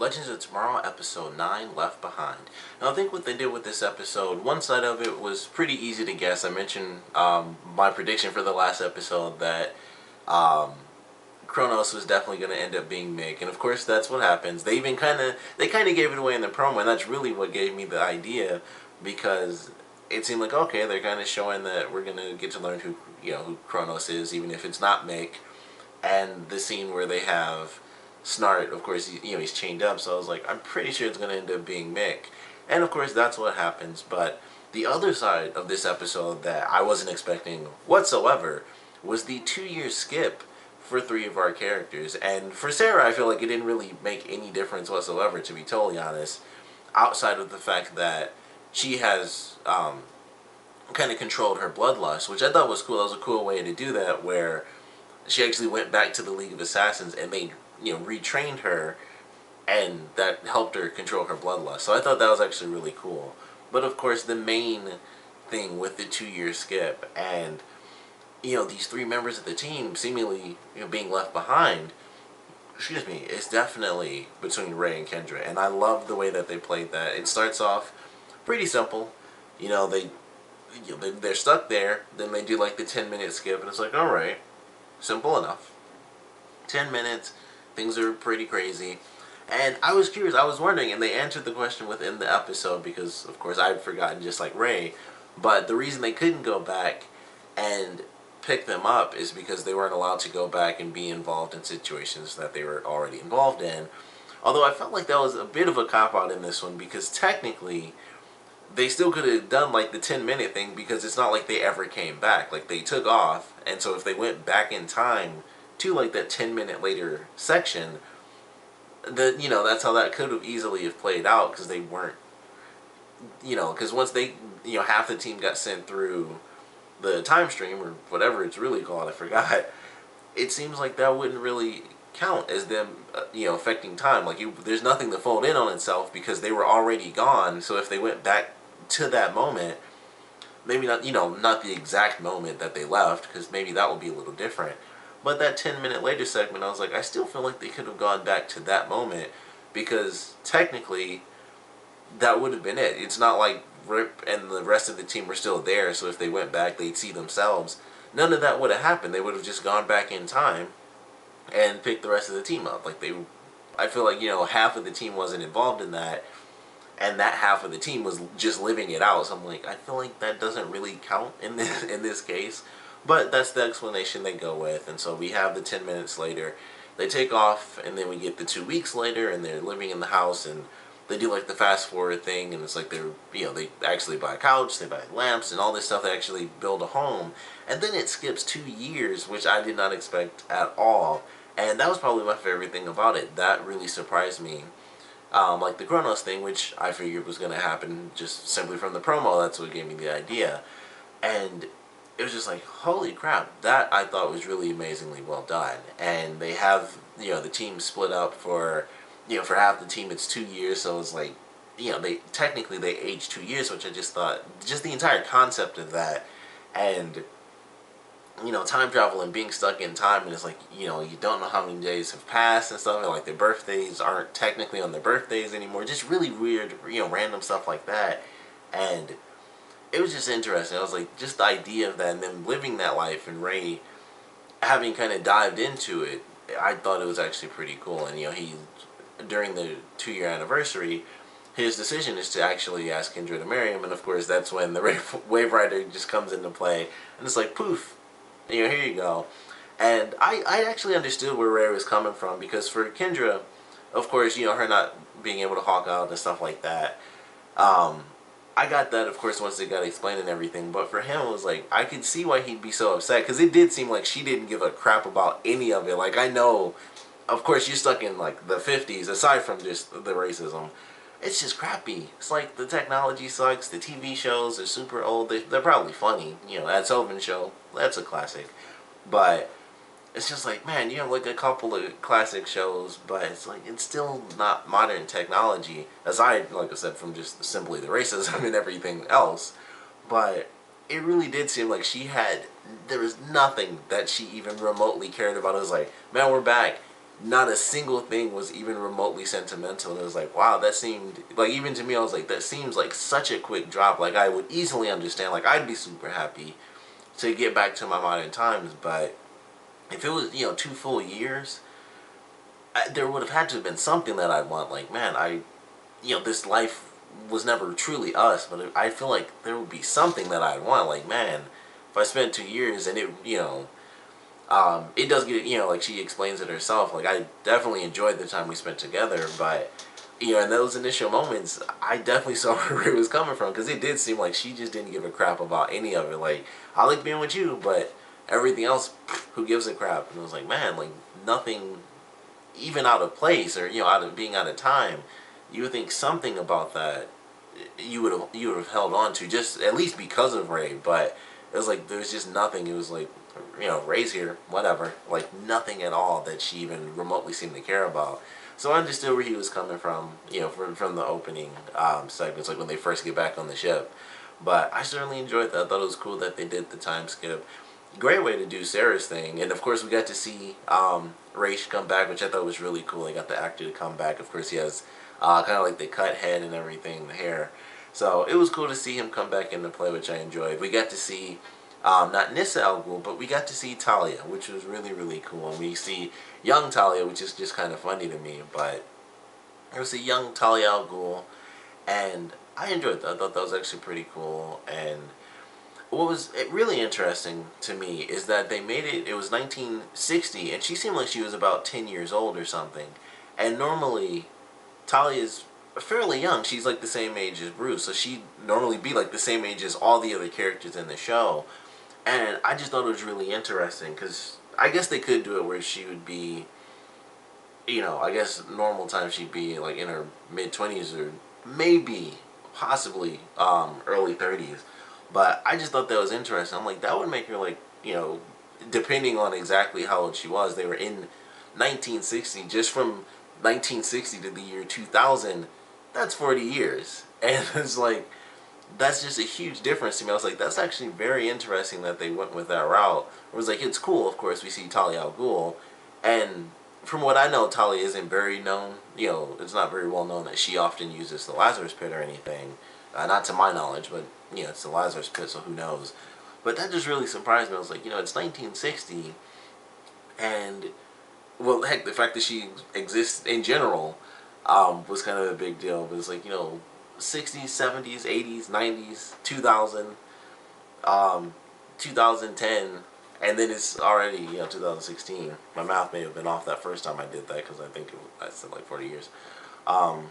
Legends of Tomorrow, Episode 9, Left Behind. Now, I think what they did with this episode, one side of it was pretty easy to guess. I mentioned my prediction for the last episode that Chronos was definitely going to end up being Mick, and of course that's what happens. They even kind of gave it away in the promo, and that's really what gave me the idea, because it seemed like, okay, they're kind of showing that we're going to get to learn who Chronos is, even if it's not Mick. And the scene where they have Snart, of course, he's chained up, so I was like, I'm pretty sure it's going to end up being Mick. And of course, that's what happens. But the other side of this episode that I wasn't expecting whatsoever was the 2-year skip for 3 of our characters. And for Sara, I feel like it didn't really make any difference whatsoever, to be totally honest, outside of the fact that she has kind of controlled her bloodlust, which I thought was cool. That was a cool way to do that, where she actually went back to the League of Assassins and they, retrained her, and that helped her control her bloodlust. So I thought that was actually really cool. But of course, the main thing with the 2-year skip and, these 3 members of the team seemingly, being left behind, is definitely between Ray and Kendra. And I love the way that they played that. It starts off pretty simple. They're stuck there. Then they do like the 10-minute skip, and it's like, alright, simple enough. 10 minutes, things are pretty crazy. And I was curious, I was wondering, and they answered the question within the episode because, of course, I'd forgotten just like Ray. But the reason they couldn't go back and pick them up is because they weren't allowed to go back and be involved in situations that they were already involved in. Although I felt like that was a bit of a cop-out in this one, because technically they still could have done like the 10-minute thing, because it's not like they ever came back. Like, they took off, and so if they went back in time to like that 10-minute later section, that's how that could have easily have played out, because they weren't, because once they, half the team got sent through the time stream, or whatever it's really called, I forgot, it seems like that wouldn't really count as them, affecting time. Like, there's nothing to fold in on itself, because they were already gone. So if they went back to that moment, maybe not, not the exact moment that they left, because maybe that would be a little different, but that 10-minute later segment, I was like, I still feel like they could have gone back to that moment, because technically that would have been it. It's not like Rip and the rest of the team were still there, so if they went back, they'd see themselves. None of that would have happened. They would have just gone back in time and picked the rest of the team up. I feel like, half of the team wasn't involved in that, and that half of the team was just living it out. So I'm like, I feel like that doesn't really count in this case. But that's the explanation they go with. And so we have the 10 minutes later. They take off, and then we get the 2 weeks later, and they're living in the house, and they do like the fast forward thing, and it's like they're, they actually buy a couch, they buy lamps, and all this stuff. They actually build a home. And then it skips 2 years, which I did not expect at all. And that was probably my favorite thing about it. That really surprised me. Like the Chronos thing, which I figured was going to happen just simply from the promo. That's what gave me the idea. And it was just like, holy crap, that I thought was really amazingly well done. And they have, the team split up for, for half the team it's 2 years, so it's like, they age 2 years, which I just thought, just the entire concept of that, and, time travel and being stuck in time, and it's like, you don't know how many days have passed and stuff, and like their birthdays aren't technically on their birthdays anymore, just really weird, random stuff like that. And it was just interesting. I was like, just the idea of that, and then living that life, and Ray having kind of dived into it, I thought it was actually pretty cool. And he, during the 2-year anniversary, his decision is to actually ask Kendra to marry him, and of course that's when the Wave Rider just comes into play, and it's like, poof, here you go. And I actually understood where Ray was coming from, because for Kendra, of course, her not being able to hawk out and stuff like that, I got that, of course, once it got explained and everything. But for him, it was like, I could see why he'd be so upset, because it did seem like she didn't give a crap about any of it. Like, I know, of course, you're stuck in like the 50s, aside from just the racism. It's just crappy. It's like the technology sucks, the TV shows are super old, they're probably funny. That Sullivan Show, that's a classic. But it's just like, man, you have like a couple of classic shows, but it's like, it's still not modern technology, aside, like I said, from just simply the racism and everything else. But it really did seem like there was nothing that she even remotely cared about. It was like, man, we're back. not a single thing was even remotely sentimental. And it was like, wow, that seemed like, even to me, I was like, that seems like such a quick drop. Like, I would easily understand, like, I'd be super happy to get back to my modern times, but if it was, 2 full years, there would have had to have been something that I'd want. Like, man, this life was never truly us, but I feel like there would be something that I'd want. Like, man, if I spent 2 years and it does get, like she explains it herself, like, I definitely enjoyed the time we spent together, but, in those initial moments, I definitely saw where it was coming from, because it did seem like she just didn't give a crap about any of it. Like, I like being with you, but everything else, who gives a crap? And it was like, man, like, nothing even out of place, or, out of being out of time. You would think something about that you would have held on to, just at least because of Ray, but it was like there's just nothing. It was like, Ray's here, whatever. Like, nothing at all that she even remotely seemed to care about. So I understood where he was coming from, from the opening segments, like when they first get back on the ship. But I certainly enjoyed that. I thought it was cool that they did the time skip. Great way to do Sarah's thing. And of course we got to see Raish come back, which I thought was really cool. They got the actor to come back. Of course he has kind of like the cut head and everything, the hair. So it was cool to see him come back into play, which I enjoyed. We got to see not Nissa Al Ghul, but we got to see Talia, which was really, really cool. And we see young Talia, which is just kind of funny to me. But it was a young Talia Al Ghul, and I enjoyed that. I thought that was actually pretty cool. And what was really interesting to me is that they made it was 1960, and she seemed like she was about 10 years old or something. And normally, Talia's fairly young. She's like the same age as Bruce, so she'd normally be like the same age as all the other characters in the show. And I just thought it was really interesting, because I guess they could do it where she would be, I guess normal time she'd be like in her mid-20s, or maybe, possibly, early 30s. But I just thought that was interesting. I'm like, that would make her like, depending on exactly how old she was, they were in 1960, just from 1960 to the year 2000, that's 40 years. And it's like, that's just a huge difference to me. I was like, that's actually very interesting that they went with that route. It was like, it's cool, of course, we see Talia Al Ghul, and from what I know, Talia isn't very known. It's not very well known that she often uses the Lazarus Pit or anything. Not to my knowledge, but, it's the Lazarus Pit, so who knows. But that just really surprised me. I was like, it's 1960, and, well, heck, the fact that she exists in general was kind of a big deal. But it's like, 60s, 70s, 80s, 90s, 2000, 2010, and then it's already, 2016. My math may have been off that first time I did that, because I think I said like 40 years. And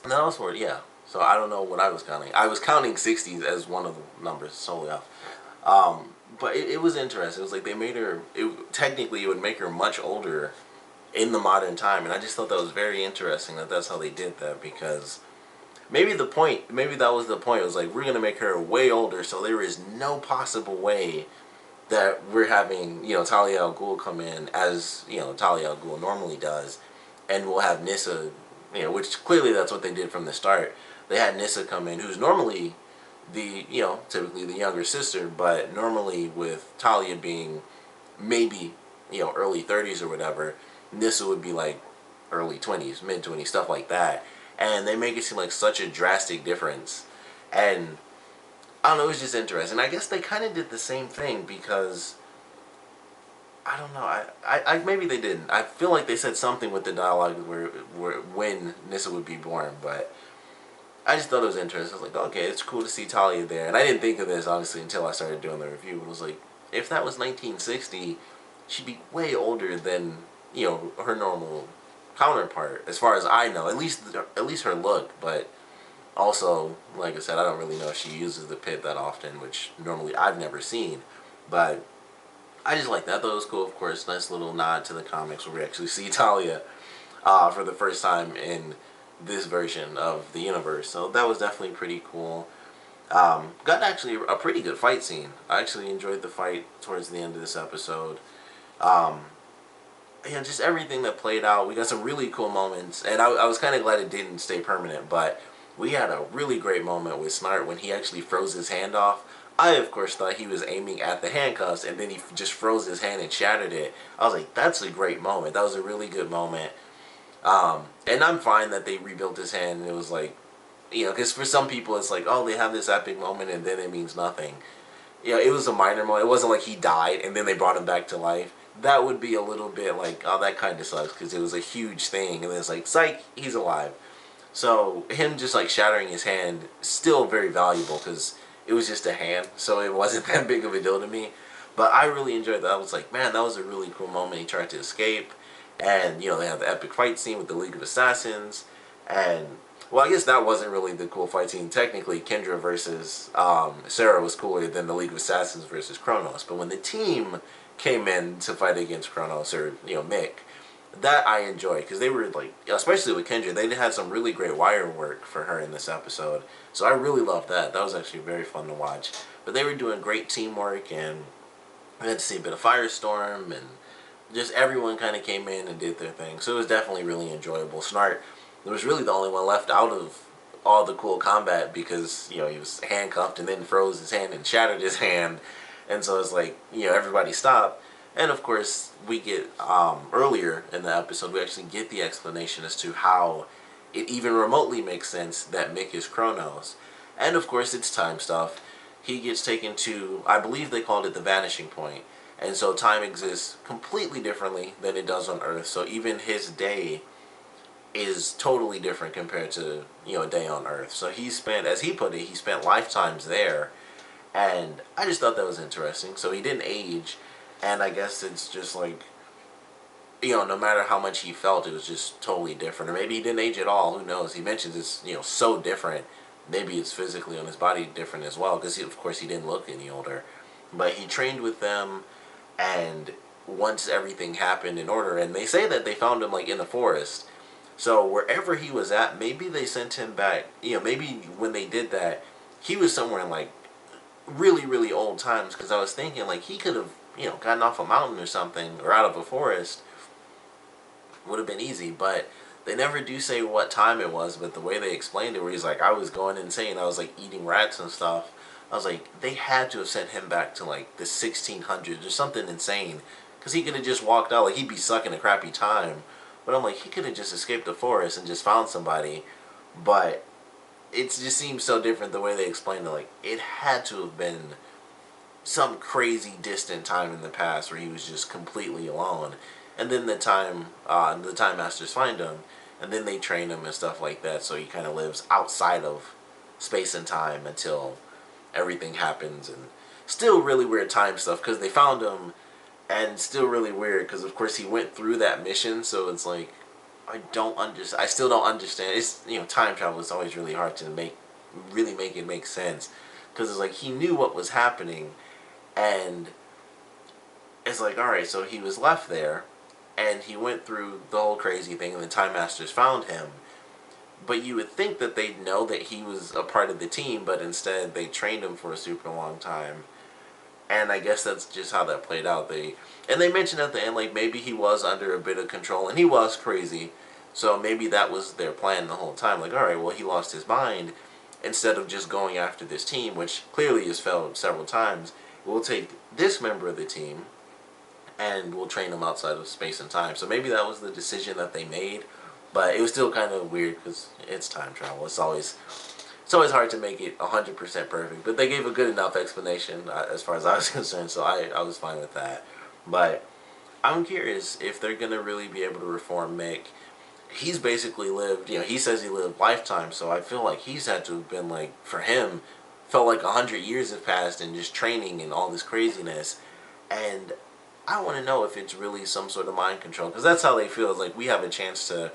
that was 40, yeah. So I don't know what I was counting. I was counting 60s as one of the numbers, solely off. But it was interesting. It was like they made her, technically it would make her much older in the modern time. And I just thought that was very interesting that that's how they did that, because maybe that was the point. It was like, we're going to make her way older, so there is no possible way that we're having, Talia Al Ghul come in as, Talia Al Ghul normally does, and we'll have Nissa, which clearly that's what they did from the start. They had Nissa come in, who's normally the, typically the younger sister, but normally with Talia being maybe, early 30s or whatever, Nissa would be like early 20s, mid-20s, stuff like that. And they make it seem like such a drastic difference. And I don't know, it was just interesting. I guess they kind of did the same thing, because I don't know, I maybe they didn't. I feel like they said something with the dialogue where when Nissa would be born, but I just thought it was interesting. I was like, okay, it's cool to see Talia there. And I didn't think of this, honestly, until I started doing the review. It was like, if that was 1960, she'd be way older than, her normal counterpart, as far as I know. At least her look. But also, like I said, I don't really know if she uses the pit that often, which normally I've never seen. But I just like that. I thought it was cool, of course. Nice little nod to the comics where we actually see Talia for the first time in this version of the universe. So that was definitely pretty cool. Got actually a pretty good fight scene. I actually enjoyed the fight towards the end of this episode. Just everything that played out. We got some really cool moments, and I was kind of glad it didn't stay permanent, but we had a really great moment with Snart when he actually froze his hand off. I, of course, thought he was aiming at the handcuffs, and then he just froze his hand and shattered it. I was like, that's a great moment. That was a really good moment. And I'm fine that they rebuilt his hand, and it was like, because for some people it's like, oh, they have this epic moment, and then it means nothing. It was a minor moment. It wasn't like he died, and then they brought him back to life. That would be a little bit like, oh, that kind of sucks, because it was a huge thing, and then it's like, psych, he's alive. So him just like shattering his hand, still very valuable, because it was just a hand, so it wasn't that big of a deal to me. But I really enjoyed that. I was like, man, that was a really cool moment. He tried to escape, and they have the epic fight scene with the League of Assassins, and well, I guess that wasn't really the cool fight scene. Technically, Kendra versus Sara was cooler than the League of Assassins versus Chronos. But when the team came in to fight against Chronos, or Mick, that I enjoyed, because they were like, especially with Kendra, they had some really great wire work for her in this episode. So I really loved that. That was actually very fun to watch. But they were doing great teamwork, and I had to see a bit of Firestorm, and just everyone kind of came in and did their thing. So it was definitely really enjoyable. Snart was really the only one left out of all the cool combat, because he was handcuffed and then froze his hand and shattered his hand, and so it's like everybody stopped. And of course we get earlier in the episode, we actually get the explanation as to how it even remotely makes sense that Mick is Chronos. And of course it's time stuff. He gets taken to, I believe they called it the vanishing point, and so time exists completely differently than it does on Earth. So even his day is totally different compared to a day on Earth. So he spent, as he put it, he spent lifetimes there, and I just thought that was interesting. So he didn't age, and I guess it's just like, no matter how much he felt, it was just totally different. Or maybe he didn't age at all. Who knows? He mentions it's so different. Maybe it's physically on his body different as well, because of course he didn't look any older. But he trained with them, and once everything happened in order, and they say that they found him like in the forest. So wherever he was at, maybe they sent him back. Maybe when they did that, he was somewhere in like really, really old times. Because I was thinking like he could have, gotten off a mountain or something, or out of a forest. Would have been easy, but they never do say what time it was. But the way they explained it, where he's like, I was going insane. I was like eating rats and stuff. I was like, they had to have sent him back to like the 1600s or something insane. Because he could have just walked out. Like, he'd be stuck in a crappy time. But I'm like, he could have just escaped the forest and just found somebody. But it just seems so different the way they explained it. Like, it had to have been some crazy distant time in the past where he was just completely alone. And then the Time Masters find him, and then they train him and stuff like that. So he kind of lives outside of space and time until everything happens. And still really weird time stuff, because they found him. And still really weird, because of course he went through that mission, so it's like, I still don't understand. It's, time travel is always really hard to make it make sense. Because it's like, he knew what was happening, and it's like, alright, so he was left there, and he went through the whole crazy thing, and the Time Masters found him. But you would think that they'd know that he was a part of the team, but instead they trained him for a super long time. And I guess that's just how that played out. They mentioned at the end, like, maybe he was under a bit of control, and he was crazy. So maybe that was their plan the whole time. Like, alright, well, he lost his mind. Instead of just going after this team, which clearly has failed several times, we'll take this member of the team, and we'll train him outside of space and time. So maybe that was the decision that they made. But it was still kind of weird, because it's time travel. It's always hard to make it 100% perfect, but they gave a good enough explanation as far as I was concerned, so I was fine with that. But I'm curious if they're going to really be able to reform Mick. He's basically lived, he says he lived lifetime, so I feel like he's had to have been like, for him, felt like 100 years have passed and just training and all this craziness. And I want to know if it's really some sort of mind control, because that's how they feel. It's like, we have a chance to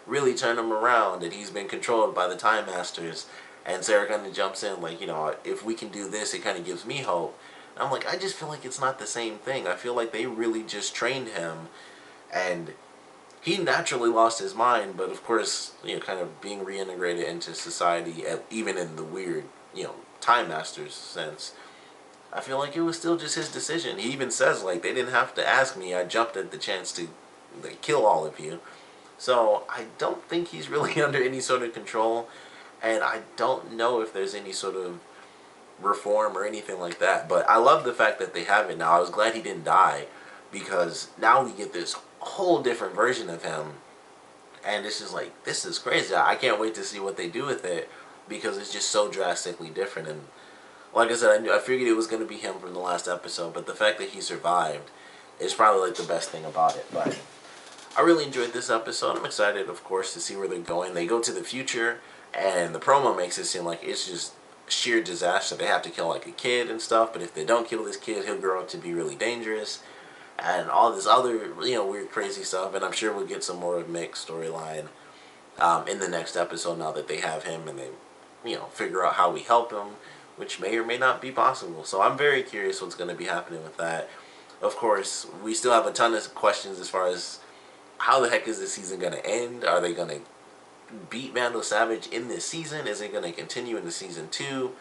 really turn him around, and he's been controlled by the Time Masters. And Sara kind of jumps in, like, if we can do this, it kind of gives me hope. And I'm like, I just feel like it's not the same thing. I feel like they really just trained him, and he naturally lost his mind, but of course, kind of being reintegrated into society, even in the weird, Time Masters sense. I feel like it was still just his decision. He even says, like, they didn't have to ask me. I jumped at the chance to kill all of you. So I don't think he's really under any sort of control. And I don't know if there's any sort of reform or anything like that. But I love the fact that they have it now. I was glad he didn't die, because now we get this whole different version of him. And it's just like, this is crazy. I can't wait to see what they do with it, because it's just so drastically different. And like I said, I figured it was going to be him from the last episode, but the fact that he survived is probably like the best thing about it. But I really enjoyed this episode. I'm excited, of course, to see where they're going. They go to the future, and the promo makes it seem like it's just sheer disaster. They have to kill like a kid and stuff, but if they don't kill this kid, he'll grow up to be really dangerous, and all this other, weird, crazy stuff. And I'm sure we'll get some more of Mick's storyline in the next episode, now that they have him and they, figure out how we help him, which may or may not be possible. So I'm very curious what's going to be happening with that. Of course, we still have a ton of questions as far as how the heck is this season going to end? Are they going to beat Vandal Savage in this season? Is it going to continue into season 2?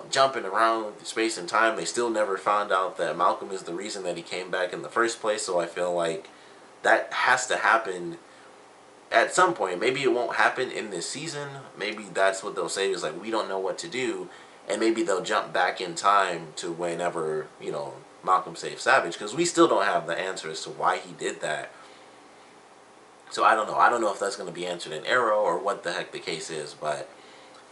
Jumping around space and time, they still never found out that Malcolm is the reason that he came back in the first place. So I feel like that has to happen at some point. Maybe it won't happen in this season. Maybe that's what they'll say, is like, we don't know what to do. And maybe they'll jump back in time to whenever, Malcolm saves Savage, because we still don't have the answer as to why he did that. So I don't know. I don't know if that's going to be answered in Arrow or what the heck the case is, but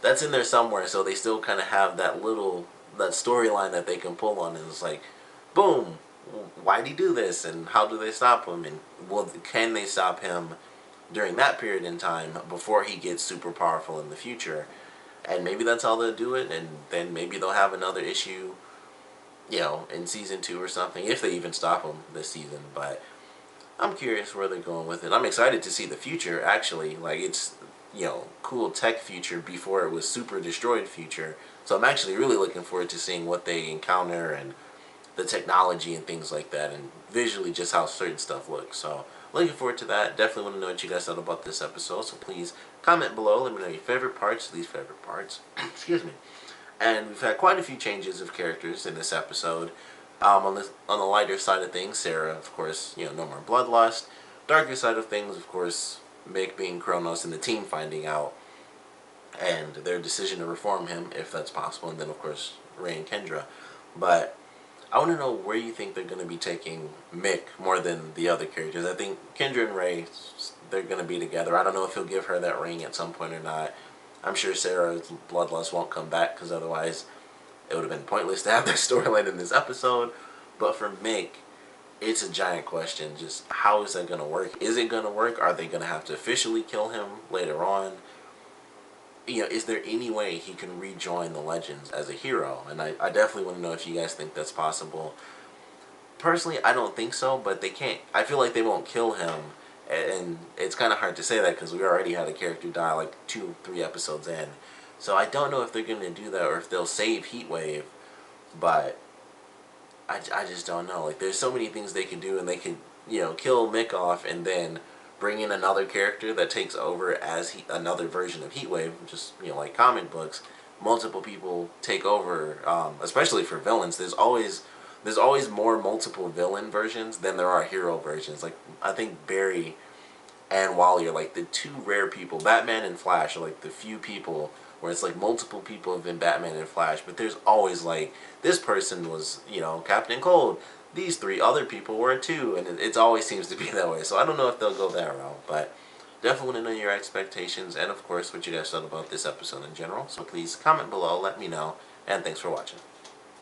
that's in there somewhere. So they still kind of have that storyline that they can pull on, and it's like, boom, why'd he do this, and how do they stop him, and can they stop him during that period in time before he gets super powerful in the future? And maybe that's how they'll do it, and then maybe they'll have another issue, in season 2 or something, if they even stop him this season. But I'm curious where they're going with it. I'm excited to see the future, actually. Like, it's, cool tech future before it was super destroyed future. So I'm actually really looking forward to seeing what they encounter, and the technology and things like that, and visually just how certain stuff looks. So looking forward to that. Definitely want to know what you guys thought about this episode. So please comment below. Let me know your favorite parts, least favorite parts. Excuse me. And we've had quite a few changes of characters in this episode. On the lighter side of things, Sara, of course, no more bloodlust. Darker side of things, of course, Mick being Chronos and the team finding out, and their decision to reform him, if that's possible. And then, of course, Ray and Kendra. But I want to know where you think they're going to be taking Mick more than the other characters. I think Kendra and Ray, they're going to be together. I don't know if he'll give her that ring at some point or not. I'm sure Sara's bloodlust won't come back, because otherwise it would have been pointless to have their storyline in this episode. But for Mick, it's a giant question. Just how is that going to work? Is it going to work? Are they going to have to officially kill him later on? Is there any way he can rejoin the Legends as a hero? And I definitely want to know if you guys think that's possible. Personally, I don't think so, but they can't. I feel like they won't kill him. And it's kind of hard to say that, because we already had a character die like 2-3 episodes in. So I don't know if they're going to do that, or if they'll save Heatwave. But I just don't know. Like, there's so many things they can do, and they can, kill Mick off and then bring in another character that takes over as another version of Heatwave, just, like comic books. Multiple people take over, especially for villains. There's always more multiple villain versions than there are hero versions. Like, I think Barry and Wally are like the 2 rare people. Batman and Flash are like the few people where it's like multiple people have been Batman and Flash, but there's always like, this person was, Captain Cold. These 3 other people were too, and it always seems to be that way. So I don't know if they'll go that route, but definitely want to know your expectations, and of course what you guys thought about this episode in general. So please comment below, let me know, and thanks for watching.